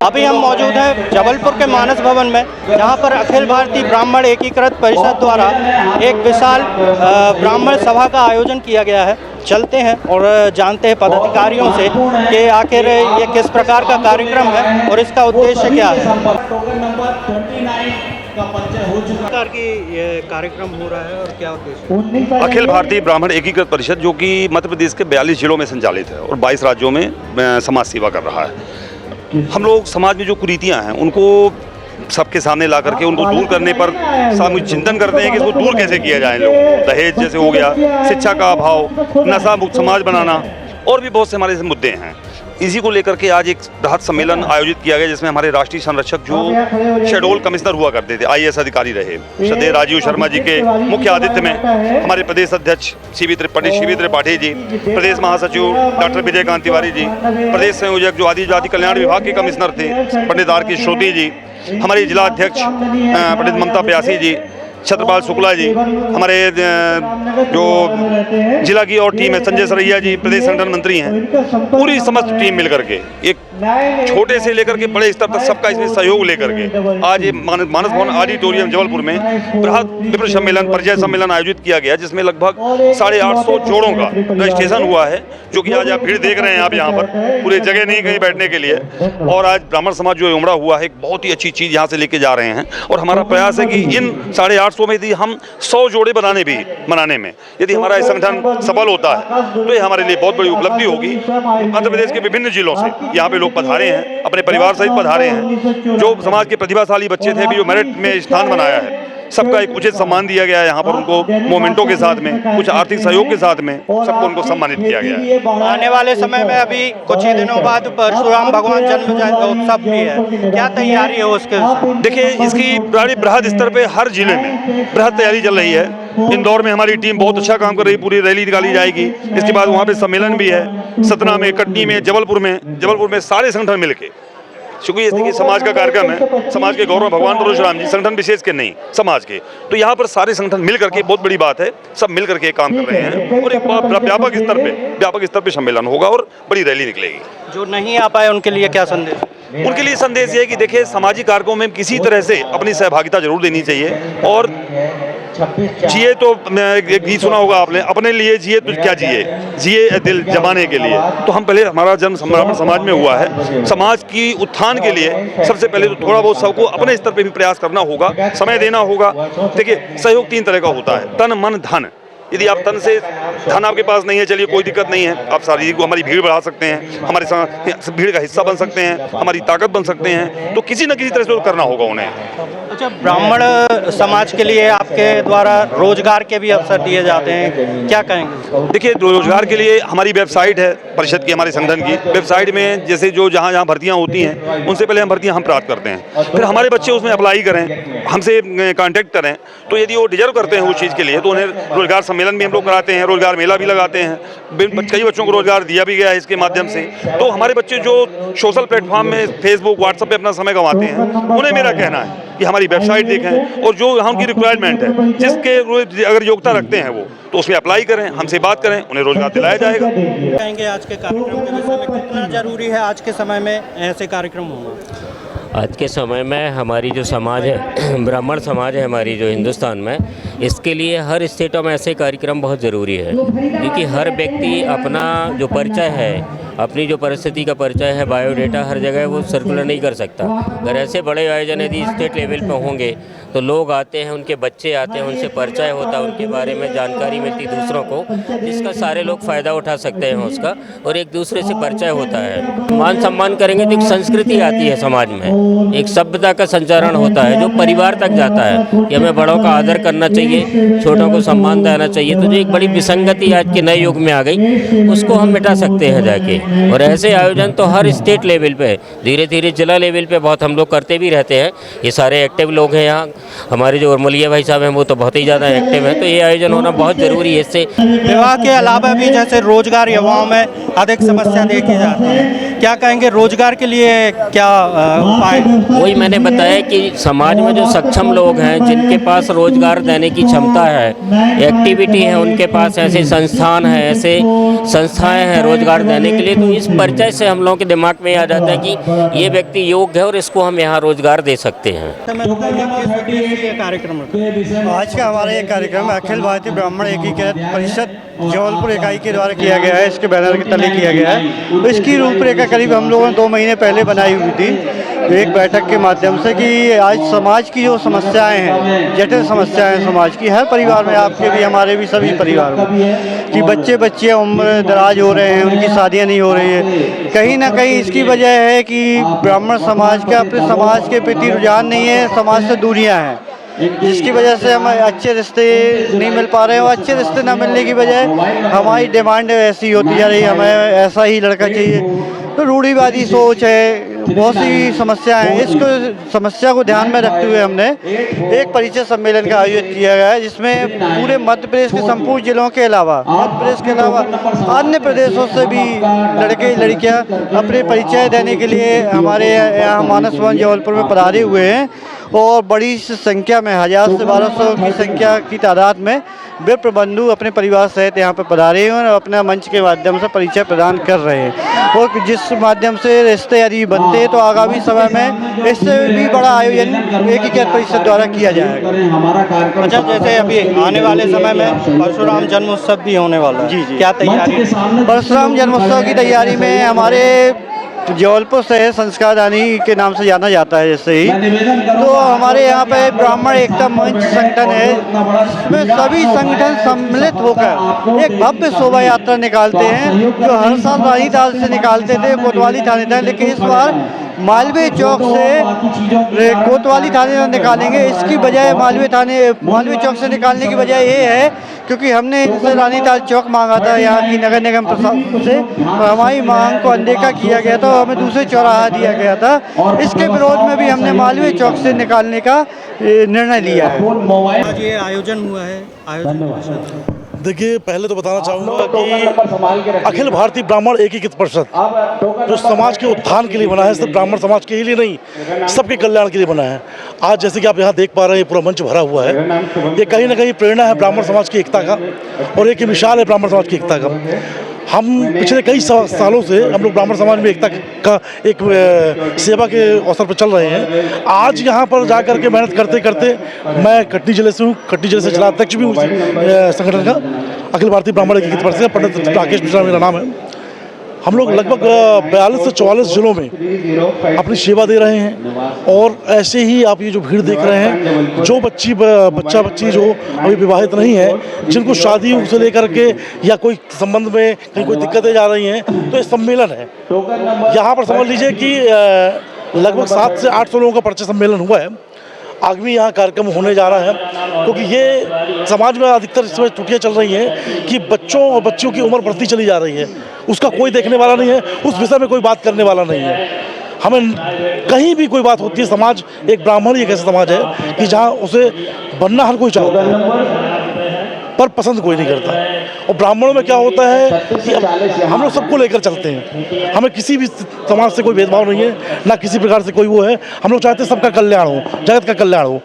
अभी हम मौजूद हैं जबलपुर के मानस भवन में, जहां पर अखिल भारतीय ब्राह्मण एकीकृत परिषद द्वारा एक विशाल ब्राह्मण सभा का आयोजन किया गया है। चलते हैं और जानते हैं पदाधिकारियों से कि आखिर ये किस प्रकार का कार्यक्रम है और इसका उद्देश्य क्या है। प्रकार की ये कार्यक्रम हो रहा है और क्या उद्देश्य? अखिल भारतीय ब्राह्मण एकीकृत परिषद, जो कि मध्य प्रदेश के 42 जिलों में संचालित है और 22 राज्यों में समाज सेवा कर रहा है। हम लोग समाज में जो कुरीतियां हैं उनको सबके सामने ला करके उनको दूर करने पर सामूहिक चिंतन करते हैं कि इसको दूर कैसे किया जाए। लोग दहेज जैसे हो गया, शिक्षा का अभाव, नशा मुक्त समाज बनाना और भी बहुत से हमारे मुद्दे हैं। इसी को लेकर के आज एक बृहद सम्मेलन आयोजित किया गया, जिसमें हमारे राष्ट्रीय संरक्षक जो शेड्यूल कमिश्नर हुआ करते थे, IAS अधिकारी रहे, श्रद्धेय राजीव शर्मा जी के मुख्य आतिथ्य में हमारे प्रदेश अध्यक्ष शिवी त्रिपाठी जी, प्रदेश महासचिव डॉक्टर विजय कांत तिवारी जी, प्रदेश संयोजक जो आदिजाति कल्याण विभाग के कमिश्नर थे पंडित R.K. श्रोती जी, हमारे जिला अध्यक्ष पंडित ममता प्यासी जी, छत्रपाल शुक्ला जी, हमारे जो जिला की और टीम है संजय सरैया जी, प्रदेश संगठन मंत्री हैं, पूरी समस्त टीम मिलकर के एक छोटे से लेकर के बड़े स्तर तक सबका इसमें सहयोग लेकर के आज ये मानस भवन ऑडिटोरियम जबलपुर में बृहद विप्र सम्मेलन, परिचय सम्मेलन आयोजित किया गया, जिसमें लगभग 850 जोड़ों का रजिस्ट्रेशन हुआ है। जो कि आज आप भीड़ देख रहे हैं, आप यहाँ पर पूरे जगह नहीं कहीं बैठने के लिए। और आज ब्राह्मण समाज जो उमड़ा हुआ है, एक बहुत ही अच्छी चीज़ यहाँ से लेके जा रहे हैं। और हमारा प्रयास है कि इन 850 में यदि हम 100 जोड़े बनाने में यदि हमारा ये संगठन सफल होता है तो ये हमारे लिए बहुत बड़ी उपलब्धि होगी। मध्य प्रदेश के विभिन्न जिलों से यहाँ पे लोग पधारे हैं, अपने परिवार सहित पधारे हैं। जो समाज के प्रतिभाशाली बच्चे थे, भी जो मेरिट में स्थान बनाया है, सबका एक उचित सम्मान दिया गया है। यहाँ पर उनको मोमेंटों के साथ में, कुछ आर्थिक सहयोग के साथ में सबको उनको सम्मानित किया गया है। आने वाले समय में अभी कुछ ही दिनों बाद परशुराम भगवान जन्म जयंती उत्सव भी है, क्या तैयारी है उसके? देखिए, इसकी बड़ी बृहद स्तर पे हर जिले में बृहद तैयारी चल रही है। इंदौर में हमारी टीम बहुत अच्छा काम कर रही है, पूरी रैली निकाली जाएगी। इसके बाद वहाँ पे सम्मेलन भी है, सतना में, कटनी में, जबलपुर में सारे संगठन मिलके, क्योंकि ये देखिए समाज का कार्यक्रम है, समाज के गौरव भगवान परशुराम जी, संगठन विशेष के नहीं, समाज के। तो यहाँ पर सारे संगठन मिल करके, बहुत बड़ी बात है, सब मिल करके काम कर रहे हैं और एक व्यापक स्तर पे सम्मेलन होगा और बड़ी रैली निकलेगी। जो नहीं आ पाए उनके लिए क्या संदेश? उनके लिए संदेश ये है कि देखिए, सामाजिक कार्यक्रमों में किसी तरह से अपनी सहभागिता जरूर देनी चाहिए। और जिए तो एक गीत सुना होगा आपने, अपने लिए जिए तो क्या जिए दिल जमाने के लिए। तो हम पहले, हमारा जन्म समाज में हुआ है, समाज की उत्थान के लिए सबसे पहले तो थोड़ा बहुत सबको अपने स्तर पे भी प्रयास करना होगा, समय देना होगा। देखिए, सहयोग 3 तरह का होता है, तन मन धन। यदि आप तन से, धन आपके पास नहीं है, चलिए कोई दिक्कत नहीं है, आप शारीरिक को हमारी भीड़ बढ़ा सकते हैं, हमारे भीड़ का हिस्सा बन सकते हैं, हमारी ताकत बन सकते हैं। तो किसी न किसी तरह से करना होगा उन्हें। अच्छा, ब्राह्मण समाज के लिए आपके द्वारा रोजगार के भी अवसर दिए जाते हैं, क्या कहेंगे? देखिए, रोजगार के लिए हमारी वेबसाइट है परिषद की, हमारे संगठन की वेबसाइट में जैसे जो जहाँ भर्तियाँ होती हैं, उनसे पहले हम भर्तियाँ प्राप्त करते हैं, फिर हमारे बच्चे उसमें अप्लाई करें, हमसे कांटेक्ट करें। तो यदि वो डिजर्व करते हैं उस चीज़ के लिए, तो उन्हें रोजगार सम्मेलन भी हम लोग कराते हैं, रोजगार मेला भी लगाते हैं। कई बच्चों को रोजगार दिया भी गया है इसके माध्यम से। तो हमारे बच्चे जो सोशल प्लेटफॉर्म में, फेसबुक, व्हाट्सएप पे अपना समय गंवाते हैं, उन्हें मेरा कहना है कि हमारी वेबसाइट देखें और जो यहाँ की रिक्वायरमेंट है, जिसके अगर योग्यता रखते हैं वो, तो उसमें अप्लाई करें, हमसे बात करें, उन्हें रोजगार दिलाया जाएगा। कहेंगे आज के कार्यक्रम के विषय में कितना जरूरी है आज के समय में ऐसे कार्यक्रम होना? आज के समय में हमारी जो समाज है, ब्राह्मण समाज है हमारी जो हिंदुस्तान में, इसके लिए हर स्टेटों में ऐसे कार्यक्रम बहुत ज़रूरी है। क्योंकि हर व्यक्ति अपना जो परिचय है, अपनी जो परिस्थिति का परिचय है, बायोडेटा हर जगह वो सर्कुलर नहीं कर सकता। अगर ऐसे बड़े आयोजन यदि स्टेट लेवल पे होंगे तो लोग आते हैं, उनके बच्चे आते हैं, उनसे परिचय होता है, उनके बारे में जानकारी मिलती दूसरों को, जिसका सारे लोग फ़ायदा उठा सकते हैं उसका, और एक दूसरे से परिचय होता है। मान सम्मान करेंगे तो एक संस्कृति आती है समाज में, एक सभ्यता का संचारण होता है जो परिवार तक जाता है कि हमें बड़ों का आदर करना चाहिए, छोटों को सम्मान देना चाहिए। तो जो एक बड़ी विसंगति आज के नए युग में आ गई, उसको हम मिटा सकते हैं जाके। और ऐसे आयोजन तो हर स्टेट लेवल पे, धीरे धीरे जिला लेवल पे बहुत हम लोग करते भी रहते हैं। ये सारे एक्टिव लोग हैं यहाँ, हमारे जो उर्मलिया भाई साहब हैं वो तो बहुत ही ज़्यादा एक्टिव हैं। तो ये आयोजन होना बहुत ज़रूरी है। इससे विवाह के अलावा भी जैसे रोजगार युवाओं में अधिक समस्या देखी जाती है, क्या कहेंगे रोजगार के लिए क्या उपाय? वही मैंने बताया कि समाज में जो सक्षम लोग हैं, जिनके पास रोजगार देने की क्षमता है, एक्टिविटी है, उनके पास ऐसे संस्थान हैं, ऐसे संस्थाएं हैं रोजगार देने के लिए, तो इस परिचय से हम लोगों के दिमाग में आ जाता है कि ये व्यक्ति योग्य है और इसको हम यहाँ रोजगार दे सकते हैं। कार्यक्रम आज का हमारा ये कार्यक्रम अखिल भारतीय ब्राह्मण एकीकृत परिषद जबलपुर इकाई के द्वारा किया गया है। इसके बैनर के तले किया गया है। तो इसकी रूपरेखा करीब हम लोगों ने 2 महीने पहले बनाई हुई थी एक बैठक के माध्यम से कि आज समाज की जो समस्याएं हैं, जटिल समस्याएं हैं समाज की, हर परिवार में, आपके भी, हमारे भी, सभी परिवारों में, कि बच्चियाँ उम्र दराज हो रहे हैं, उनकी शादियाँ नहीं हो रही है। कहीं ना कहीं इसकी वजह है कि ब्राह्मण समाज का अपने समाज के प्रति रुझान नहीं है, समाज से दूरियाँ हैं, जिसकी वजह से हमें अच्छे रिश्ते नहीं मिल पा रहे हैं। और अच्छे रिश्ते न मिलने की वजह हमारी डिमांड ऐसी होती जा रही है, हमें ऐसा ही लड़का चाहिए। तो रूढ़िवादी सोच है, बहुत सी समस्याएं हैं। इसको समस्या को ध्यान में रखते हुए हमने एक परिचय सम्मेलन का आयोजन किया गया है, जिसमें पूरे मध्य प्रदेश के संपूर्ण जिलों के अलावा, मध्य प्रदेश के अलावा अन्य प्रदेशों से भी लड़के लड़कियां अपने परिचय देने के लिए हमारे यहाँ मानस भवन जबलपुर में पधारे हुए हैं। और बड़ी संख्या में 1000 से 1200 की संख्या की तादाद में विप्र बंधु अपने परिवार सहित यहाँ पर पधारे हैं और अपना मंच के माध्यम से परिचय प्रदान कर रहे हैं। और जिस माध्यम से रिश्ते यदि बनते हैं तो आगामी समय में इससे भी बड़ा आयोजन एकीकृत परिषद द्वारा किया जाएगा। अच्छा, जैसे अभी आने वाले समय में परशुराम जन्मोत्सव भी होने वाला है, जी। क्या तैयारी? परशुराम जन्मोत्सव की तैयारी में हमारे जबलपुर शहर संस्कारदानी के नाम से जाना जाता है जैसे ही, तो हमारे यहाँ पे ब्राह्मण एकता मंच संगठन है, जिसमें सभी संगठन सम्मिलित होकर एक भव्य शोभा यात्रा निकालते हैं, जो हर साल रानीताल से निकालते थे कोतवाली थाने तक, लेकिन इस बार मालवीय चौक से कोतवाली थाने तक निकालेंगे। इसकी बजाय मालवीय चौक से निकालने की वजह ये है क्योंकि हमने इनसे रानीताल चौक मांगा था यहाँ की नगर निगम प्रशासन से, और हमारी मांग को अनदेखा किया गया था और हमें दूसरे चौराहा दिया गया था। इसके विरोध में भी हमने मालवीय चौक से निकालने का निर्णय लिया है। आज ये आयोजन हुआ है, आयोजन देखिए, पहले तो बताना चाहूँगा कि अखिल भारतीय ब्राह्मण एकीकृत परिषद जो समाज के उत्थान के लिए बना है, सिर्फ ब्राह्मण समाज के ही लिए नहीं, सबके कल्याण के लिए बना है। आज जैसे कि आप यहाँ देख पा रहे हैं, पूरा मंच भरा हुआ है। ये कहीं ना कहीं प्रेरणा है ब्राह्मण समाज की एकता का, और एक मिसाल है ब्राह्मण समाज की एकता का। हम पिछले कई सालों से हम लोग ब्राह्मण समाज में एकता का एक सेवा के अवसर पर चल रहे हैं। आज यहाँ पर जा कर के मेहनत करते करते, मैं कटनी जिले से हूँ, कटनी जिले से जिला अध्यक्ष भी हूँ संगठन का, अखिल भारतीय ब्राह्मण एकीकृत परिषद, पंडित राकेश मिश्रा मेरा नाम है। हम लोग लगभग 42 से 44 जिलों में अपनी सेवा दे रहे हैं। और ऐसे ही आप ये जो भीड़ देख रहे हैं, जो बच्ची जो अभी विवाहित नहीं है, जिनको शादी से लेकर के या कोई संबंध में कहीं कोई दिक्कतें जा रही हैं, तो ये सम्मेलन है। यहाँ पर समझ लीजिए कि लगभग 700 से 800 लोगों का परिचय सम्मेलन हुआ है। आगामी यहाँ कार्यक्रम होने जा रहा है, क्योंकि ये समाज में अधिकतर इसमें त्रुटियाँ चल रही हैं कि बच्चों और बच्चियों की उम्र बढ़ती चली जा रही है, उसका कोई देखने वाला नहीं है, उस विषय में कोई बात करने वाला नहीं है। हमें कहीं भी कोई बात होती है, समाज एक ब्राह्मण ही एक ऐसा समाज है कि जहाँ उसे बनना हर कोई चाहता है, पर पसंद कोई नहीं करता। और ब्राह्मणों में क्या होता है कि हम लोग सबको लेकर चलते हैं, हमें किसी भी समाज से कोई भेदभाव नहीं है, ना किसी प्रकार से कोई वो है। हम लोग चाहते हैं सबका कल्याण हो, जगत का कल्याण हो।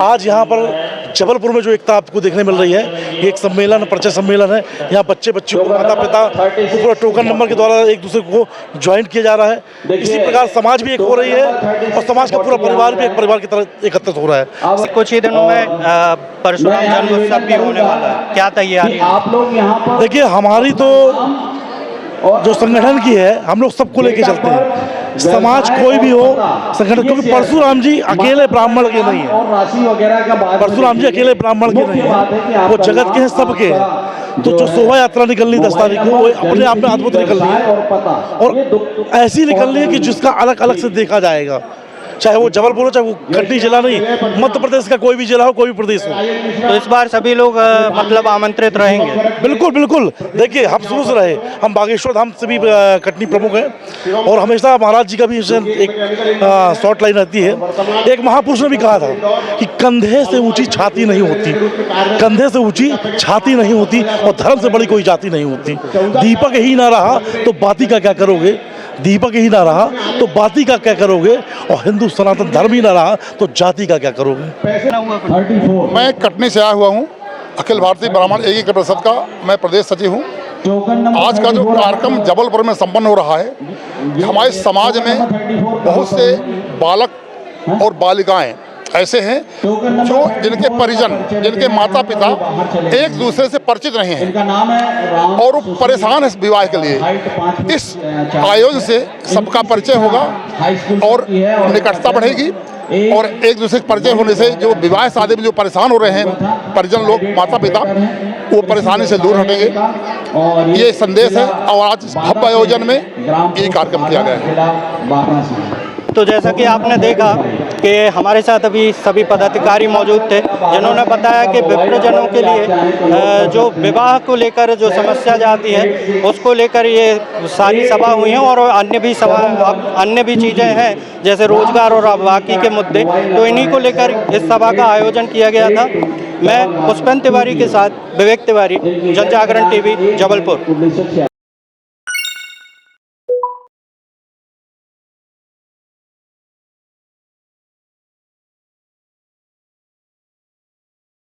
आज यहाँ पर जबलपुर में जो एकता आपको देखने मिल रही है, ये एक सम्मेलन, परिचय सम्मेलन है। यहाँ बच्चे बच्चियों को, माता पिता पूरा टोकन नंबर के द्वारा एक दूसरे को ज्वाइन किया जा रहा है। इसी प्रकार समाज भी एक हो रही है और समाज का पूरा परिवार भी एक परिवार की तरह एकत्रित हो रहा है। कुछ ही दिनों में परशुराम जन्मोत्सव भी होने वाला है, क्या तैयारी? देखिए, हमारी तो जो संगठन की है, हम लोग सबको लेके चलते हैं। समाज कोई भी हो संगठन, क्योंकि परशुराम जी अकेले ब्राह्मण के नहीं है, परशुराम जी अकेले ब्राह्मण के नहीं है, वो जगत के हैं, सबके हैं। तो जो शोभा यात्रा निकलनी 10 तारीख को, वो अपने आप में अद्भुत निकलनी है, और ऐसी निकलनी है कि जिसका अलग अलग से देखा जाएगा, चाहे वो जबलपुर हो, चाहे वो कटनी जिला नहीं, मध्य प्रदेश का कोई भी जिला हो, कोई भी प्रदेश हो। तो इस बार सभी लोग मतलब आमंत्रित रहेंगे? बिल्कुल बिल्कुल। देखिए, हम शुरू से रहे, हम बागेश्वर धाम से भी कटनी प्रमुख हैं, और हमेशा महाराज जी का भी एक शॉर्ट लाइन रहती है। एक महापुरुष ने भी कहा था कि कंधे से ऊंची छाती नहीं होती, कंधे से ऊंची छाती नहीं होती, और धर्म से बड़ी कोई जाति नहीं होती। दीपक ही ना रहा तो बाती का क्या करोगे, दीपक ही ना रहा तो बाती का क्या करोगे, और हिंदू सनातन धर्म ही ना रहा तो जाति का क्या करोगे। मैं कटनी से आया हुआ हूँ, अखिल भारतीय ब्राह्मण एकीकृत परिषद का मैं प्रदेश सचिव हूँ। आज का जो कार्यक्रम जबलपुर में संपन्न हो रहा है, हमारे समाज में बहुत से बालक और बालिकाएं ऐसे हैं जो जिनके परिजन, जिनके माता पिता एक दूसरे से परिचित नहीं हैं और वो परेशान है इस विवाह के लिए। इस आयोजन से सबका परिचय होगा और निकटता बढ़ेगी और एक दूसरे से परिचय होने से जो विवाह शादी में जो परेशान हो रहे हैं परिजन लोग, माता पिता, वो परेशानी से दूर हटेंगे। ये संदेश है और आज भव्य आयोजन में ये कार्यक्रम किया गया है। तो जैसा कि आपने देखा कि हमारे साथ अभी सभी पदाधिकारी मौजूद थे जिन्होंने बताया कि विप्रजनों के लिए जो विवाह को लेकर जो समस्या जाती है उसको लेकर ये सारी सभा हुई हैं और अन्य भी चीज़ें हैं जैसे रोजगार और बाकी के मुद्दे, तो इन्हीं को लेकर इस सभा का आयोजन किया गया था। मैं पुष्पेंद्र तिवारी के साथ विवेक तिवारी, जनजागरण टीवी, जबलपुर।